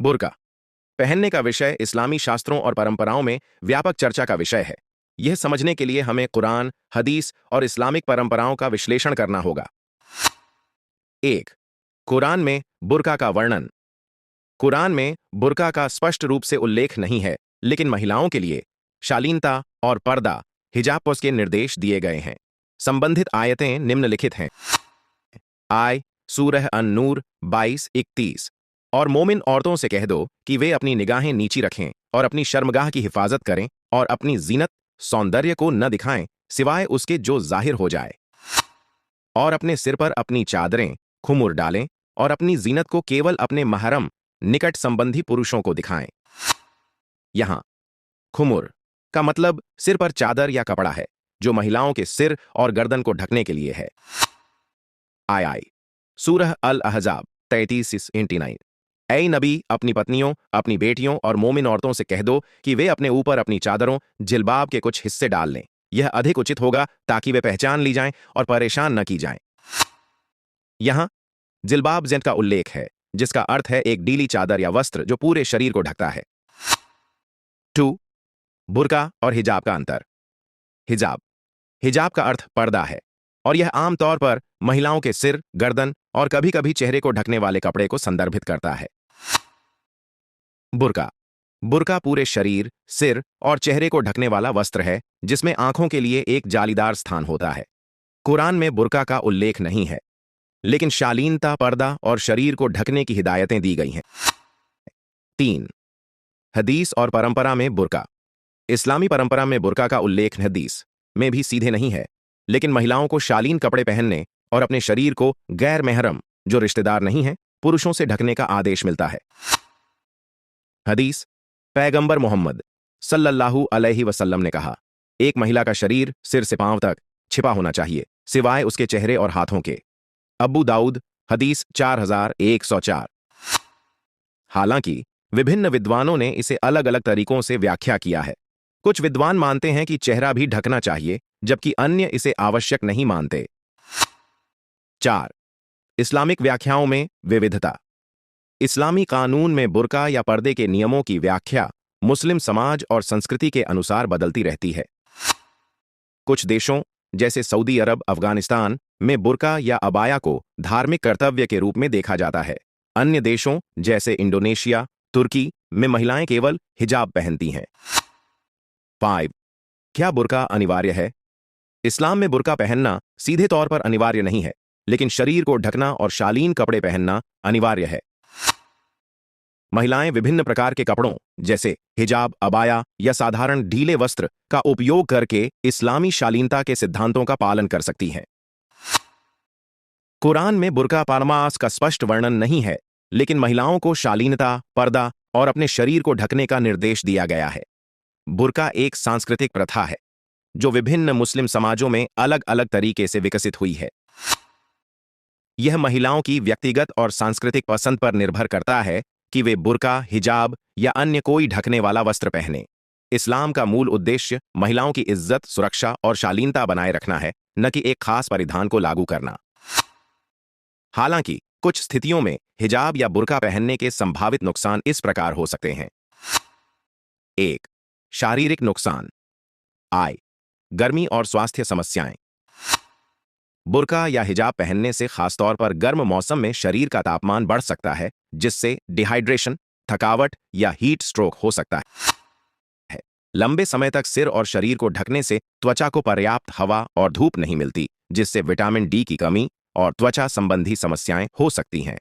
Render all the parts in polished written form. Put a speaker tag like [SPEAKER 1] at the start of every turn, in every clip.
[SPEAKER 1] बुर्का पहनने का विषय इस्लामी शास्त्रों और परंपराओं में व्यापक चर्चा का विषय है। यह समझने के लिए हमें कुरान, हदीस और इस्लामिक परंपराओं का विश्लेषण करना होगा। 1. कुरान में बुर्का का वर्णन। कुरान में बुर्का का स्पष्ट रूप से उल्लेख नहीं है, लेकिन महिलाओं के लिए शालीनता और पर्दा, हिजाब के निर्देश दिए गए हैं। संबंधित आयतें निम्नलिखित हैं। सूरह अन-नूर 22-31। और मोमिन औरतों से कह दो कि वे अपनी निगाहें नीची रखें और अपनी शर्मगाह की हिफाजत करें और अपनी जीनत, सौंदर्य को न दिखाएं सिवाय उसके जो जाहिर हो जाए, और अपने सिर पर अपनी चादरें, खुमुर डालें और अपनी जीनत को केवल अपने महरम, निकट संबंधी पुरुषों को दिखाएं। यहां खुमुर का मतलब सिर पर चादर या कपड़ा है, जो महिलाओं के सिर और गर्दन को ढकने के लिए है। सूरह अल-अहज़ाब 33-89। ऐ नबी, अपनी पत्नियों, अपनी बेटियों और मोमिन औरतों से कह दो कि वे अपने ऊपर अपनी चादरों, जिल्बाब के कुछ हिस्से डाल लें। यह अधिक उचित होगा ताकि वे पहचान ली जाएं और परेशान न की जाएं। यहां जिल्बाब ज़ेंट का उल्लेख है, जिसका अर्थ है एक डीली चादर या वस्त्र जो पूरे शरीर को ढकता है। 2. बुर्का और हिजाब का अंतर। हिजाब का अर्थ पर्दा है, और यह आमतौर पर महिलाओं के सिर, गर्दन और कभी-कभी चेहरे को ढकने वाले कपड़े को संदर्भित करता है। बुर्का पूरे शरीर, सिर और चेहरे को ढकने वाला वस्त्र है, जिसमें आंखों के लिए एक जालीदार स्थान होता है। कुरान में बुर्का का उल्लेख नहीं है, लेकिन शालीनता, पर्दा और शरीर को ढकने की हिदायतें दी गई हैं। 3. हदीस और परंपरा में बुर्का। इस्लामी परंपरा में बुर्का का उल्लेख हदीस में भी सीधे नहीं है, लेकिन महिलाओं को शालीन कपड़े पहनने और अपने शरीर को गैर महरम, जो रिश्तेदार नहीं है, पुरुषों से ढकने का आदेश मिलता है। हदीस, पैगंबर मोहम्मद सल्लल्लाहु अलैहि वसल्लम ने कहा, एक महिला का शरीर सिर से पांव तक छिपा होना चाहिए, सिवाय उसके चेहरे और हाथों के। अबू दाऊद, हदीस 4104। हालांकि विभिन्न विद्वानों ने इसे अलग अलग तरीकों से व्याख्या किया है। कुछ विद्वान मानते हैं कि चेहरा भी ढकना चाहिए, जबकि अन्य इसे आवश्यक नहीं मानते। 4. इस्लामिक व्याख्याओं में विविधता। इस्लामी कानून में बुर्का या पर्दे के नियमों की व्याख्या मुस्लिम समाज और संस्कृति के अनुसार बदलती रहती है। कुछ देशों जैसे सऊदी अरब, अफगानिस्तान में बुर्का या अबाया को धार्मिक कर्तव्य के रूप में देखा जाता है। अन्य देशों जैसे इंडोनेशिया, तुर्की में महिलाएं केवल हिजाब पहनती हैं। 5. क्या बुर्का अनिवार्य है? इस्लाम में बुर्का पहनना सीधे तौर पर अनिवार्य नहीं है, लेकिन शरीर को ढकना और शालीन कपड़े पहनना अनिवार्य है। महिलाएं विभिन्न प्रकार के कपड़ों जैसे हिजाब, अबाया या साधारण ढीले वस्त्र का उपयोग करके इस्लामी शालीनता के सिद्धांतों का पालन कर सकती हैं। कुरान में बुर्का पारमास का स्पष्ट वर्णन नहीं है, लेकिन महिलाओं को शालीनता, पर्दा और अपने शरीर को ढकने का निर्देश दिया गया है। बुर्का एक सांस्कृतिक प्रथा है, जो विभिन्न मुस्लिम समाजों में अलग अलग तरीके से विकसित हुई है। यह महिलाओं की व्यक्तिगत और सांस्कृतिक पसंद पर निर्भर करता है कि वे बुर्का, हिजाब या अन्य कोई ढकने वाला वस्त्र पहने। इस्लाम का मूल उद्देश्य महिलाओं की इज्जत, सुरक्षा और शालीनता बनाए रखना है, न कि एक खास परिधान को लागू करना। हालांकि कुछ स्थितियों में हिजाब या बुर्का पहनने के संभावित नुकसान इस प्रकार हो सकते हैं। 1. शारीरिक नुकसान। गर्मी और स्वास्थ्य समस्याएं। बुर्का या हिजाब पहनने से खासतौर पर गर्म मौसम में शरीर का तापमान बढ़ सकता है, जिससे डिहाइड्रेशन, थकावट या हीट स्ट्रोक हो सकता है। लंबे समय तक सिर और शरीर को ढकने से त्वचा को पर्याप्त हवा और धूप नहीं मिलती, जिससे विटामिन डी की कमी और त्वचा संबंधी समस्याएं हो सकती हैं।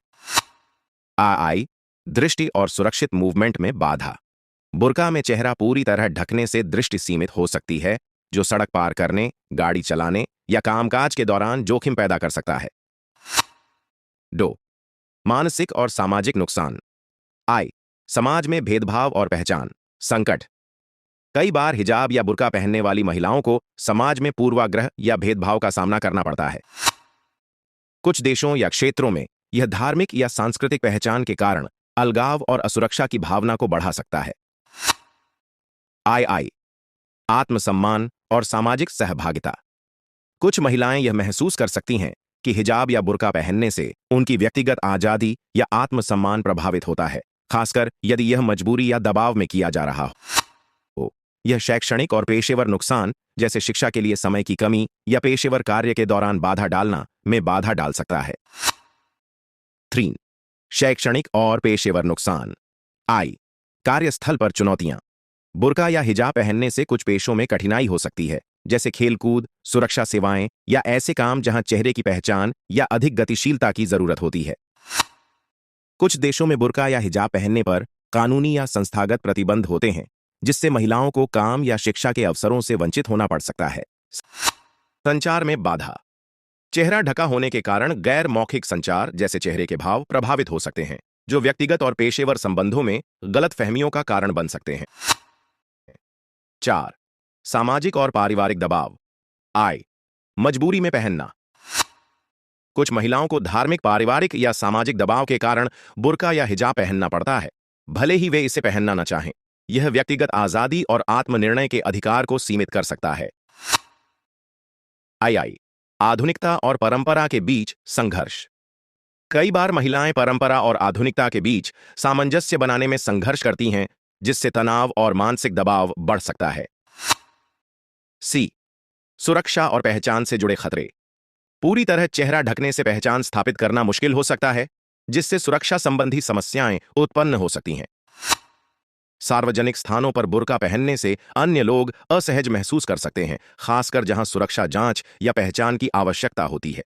[SPEAKER 1] दृष्टि और सुरक्षित मूवमेंट में बाधा। बुर्का में चेहरा पूरी तरह ढकने से दृष्टि सीमित हो सकती है, जो सड़क पार करने, गाड़ी चलाने या कामकाज के दौरान जोखिम पैदा कर सकता है। 2. मानसिक और सामाजिक नुकसान। समाज में भेदभाव और पहचान संकट। कई बार हिजाब या बुर्का पहनने वाली महिलाओं को समाज में पूर्वाग्रह या भेदभाव का सामना करना पड़ता है। कुछ देशों या क्षेत्रों में यह धार्मिक या सांस्कृतिक पहचान के कारण अलगाव और असुरक्षा की भावना को बढ़ा सकता है। आत्मसम्मान और सामाजिक सहभागिता। कुछ महिलाएं यह महसूस कर सकती हैं कि हिजाब या बुर्का पहनने से उनकी व्यक्तिगत आजादी या आत्मसम्मान प्रभावित होता है, खासकर यदि यह मजबूरी या दबाव में किया जा रहा हो। यह शैक्षणिक और पेशेवर नुकसान, जैसे शिक्षा के लिए समय की कमी या पेशेवर कार्य के दौरान बाधा डालना, में बाधा डाल सकता है। 3. शैक्षणिक और पेशेवर नुकसान। आई. कार्यस्थल पर चुनौतियां। बुर्का या हिजाब पहनने से कुछ पेशों में कठिनाई हो सकती है, जैसे खेलकूद, सुरक्षा सेवाएं या ऐसे काम जहां चेहरे की पहचान या अधिक गतिशीलता की जरूरत होती है। कुछ देशों में बुर्का या हिजाब पहनने पर कानूनी या संस्थागत प्रतिबंध होते हैं, जिससे महिलाओं को काम या शिक्षा के अवसरों से वंचित होना पड़ सकता है। संचार में बाधा। चेहरा ढका होने के कारण गैर मौखिक संचार जैसे चेहरे के भाव प्रभावित हो सकते हैं, जो व्यक्तिगत और पेशेवर संबंधों में गलतफहमियों का कारण बन सकते हैं। 4. सामाजिक और पारिवारिक दबाव। आई. मजबूरी में पहनना। कुछ महिलाओं को धार्मिक, पारिवारिक या सामाजिक दबाव के कारण बुर्का या हिजाब पहनना पड़ता है, भले ही वे इसे पहनना न चाहें। यह व्यक्तिगत आजादी और आत्मनिर्णय के अधिकार को सीमित कर सकता है। आई. आधुनिकता और परंपरा के बीच संघर्ष। कई बार महिलाएं परंपरा और आधुनिकता के बीच सामंजस्य बनाने में संघर्ष करती हैं, जिससे तनाव और मानसिक दबाव बढ़ सकता है। सी. सुरक्षा और पहचान से जुड़े खतरे। पूरी तरह चेहरा ढकने से पहचान स्थापित करना मुश्किल हो सकता है, जिससे सुरक्षा संबंधी समस्याएं उत्पन्न हो सकती हैं। सार्वजनिक स्थानों पर बुर्का पहनने से अन्य लोग असहज महसूस कर सकते हैं, खासकर जहां सुरक्षा जांच या पहचान की आवश्यकता होती है।